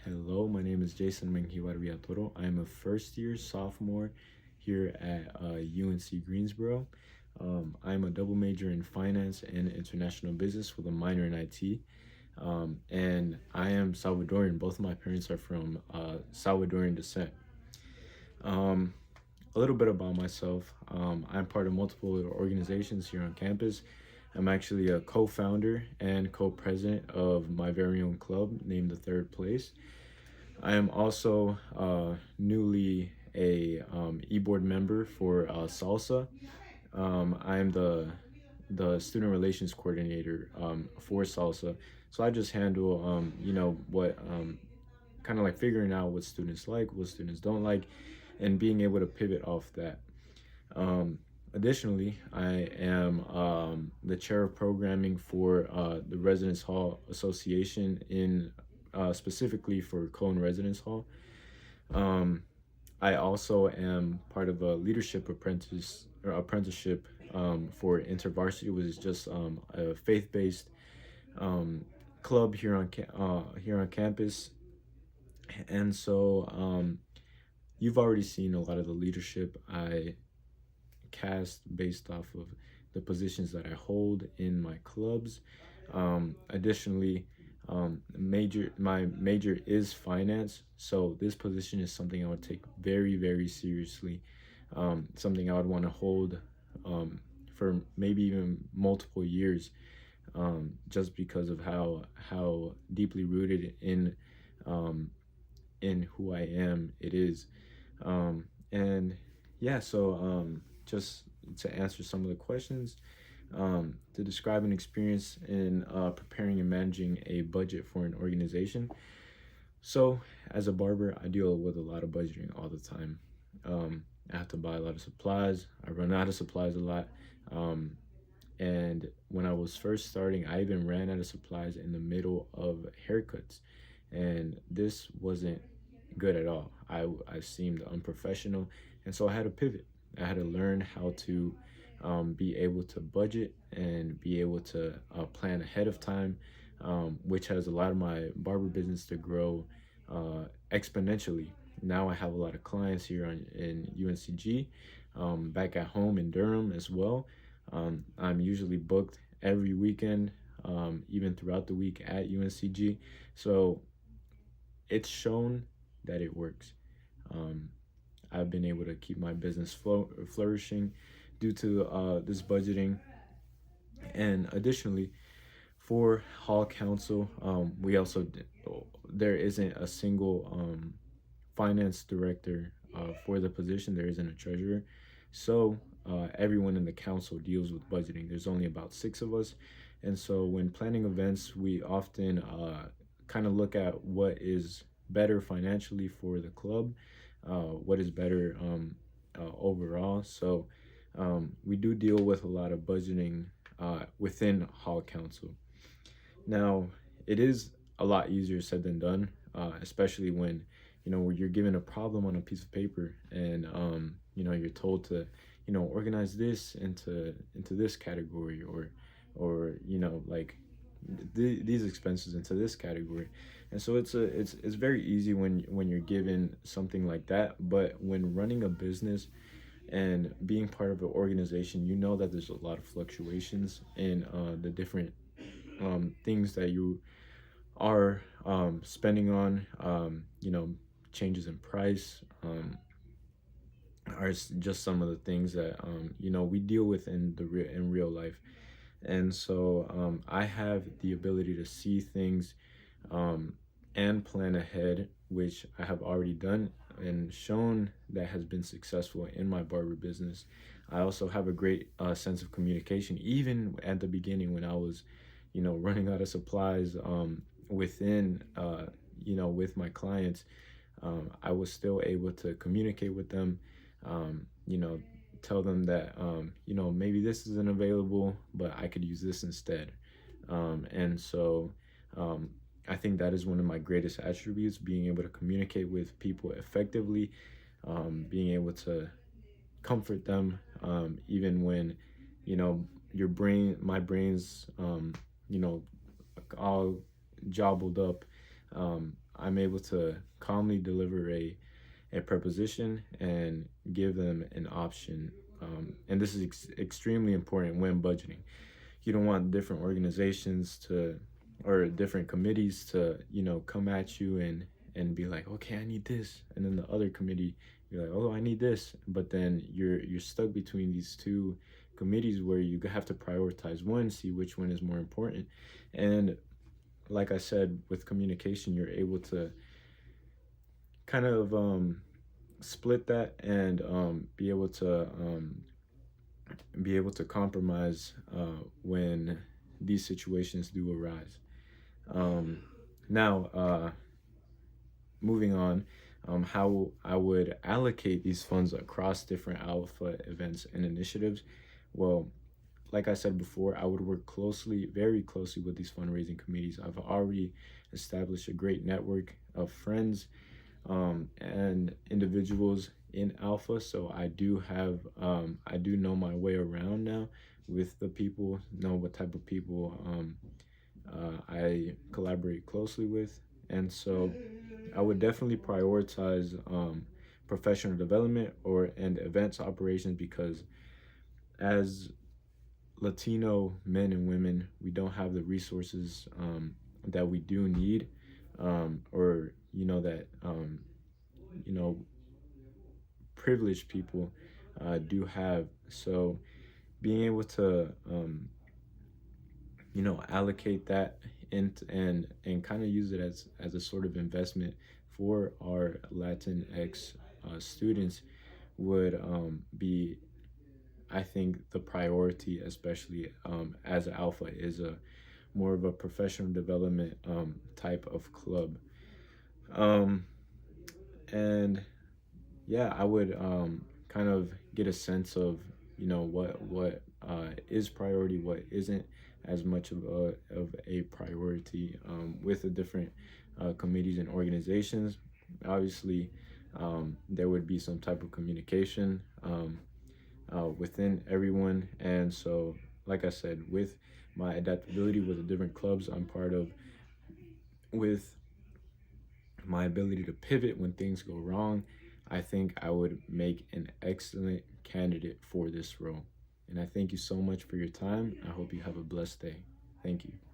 Hello, my name is Jason Menjivar-Villatoro. I am a first year sophomore here at UNC Greensboro. I'm a double major in finance and international business with a minor in IT. And I am Salvadorian. Both of my parents are from Salvadorian descent. Um, a little bit about myself. I'm part of multiple organizations here on campus. I'm actually a co-founder and co-president of my very own club named the Third Place. I am also newly a e-board member for Salsa. I am the student relations coordinator for Salsa. So I just handle what kind of like figuring out what students like, what students don't like, and being able to pivot off that. Um, Additionally, I am the chair of programming for the Residence Hall Association in specifically for Cone Residence Hall. Um, I also am part of a leadership apprenticeship for InterVarsity, which is just a faith-based um, club here on campus. And so you've already seen a lot of the leadership I cast based off of the positions that I hold in my clubs. Additionally, my major is finance, so this position is something I would take very, very seriously. Something I would want to hold for maybe even multiple years, just because of how deeply rooted um, in who I am it is. And yeah, so just to answer some of the questions, to describe an experience in preparing and managing a budget for an organization. So, as a barber, I deal with a lot of budgeting all the time. I have to buy a lot of supplies. I run out of supplies a lot. Um, and when I was first starting, I even ran out of supplies in the middle of haircuts. And this wasn't good at all. I seemed unprofessional. And so I had to pivot. I had to learn how to be able to budget and be able to plan ahead of time, which has allowed my barber business to grow exponentially. Now I have a lot of clients here in UNCG, back at home in Durham as well. I'm usually booked every weekend, even throughout the week at UNCG. So it's shown that it works. Um, I've been able to keep my business flourishing due to this budgeting. And additionally, for Hall Council, we also there isn't a single finance director for the position. There isn't a treasurer, so everyone in the council deals with budgeting. There's only about six of us, and so when planning events, we often kind of look at what is better financially for the club, what is better overall. So we do deal with a lot of budgeting within Hall Council. Now, it is a lot easier said than done, especially when when you're given a problem on a piece of paper and you're told to organize this into this category or like these expenses into this category. And so it's very easy when you're given something like that, but when running a business and being part of an organization, you know that there's a lot of fluctuations in the different things that you are spending on. Changes in price are just some of the things that we deal with in real life. And so I have the ability to see things and plan ahead, which I have already done and shown that has been successful in my barber business. I also have a great sense of communication, even at the beginning when I was, running out of supplies within, with my clients. I was still able to communicate with them, um, you know, tell them that, maybe this isn't available, but I could use this instead. And so um, I think that is one of my greatest attributes, being able to communicate with people effectively, being able to comfort them, even when, my brain's, you know, all jobbled up. I'm able to calmly deliver a proposition and give them an option. And this is extremely important when budgeting. You don't want different organizations to, or different committees to, come at you and be like, okay, I need this, and then the other committee, you're like, oh, I need this, but then you're stuck between these two committees where you have to prioritize one, see which one is more important. And like I said, with communication, you're able to kind of split that and be able to compromise when these situations do arise. Um, now, moving on, how I would allocate these funds across different alpha events and initiatives. Well, like I said before, I would work closely, very closely with these fundraising committees. I've already established a great network of friends and individuals in Alpha, so I do know my way around now with the people, know what type of people I collaborate closely with, and so I would definitely prioritize professional development or and events operations because as Latino men and women, we don't have the resources that we do need, or that you know privileged people do have. So being able to allocate that and kind of use it as a sort of investment for our Latinx students would be, I think, the priority, especially as Alpha is a more of a professional development type of club. Um, and yeah, I would kind of get a sense of what is priority, what isn't as much of a priority with the different committees and organizations. Obviously, there would be some type of communication within everyone, and so like I said, with my adaptability with the different clubs I'm part of, with my ability to pivot when things go wrong, I think I would make an excellent candidate for this role. And I thank you so much for your time. I hope you have a blessed day. Thank you.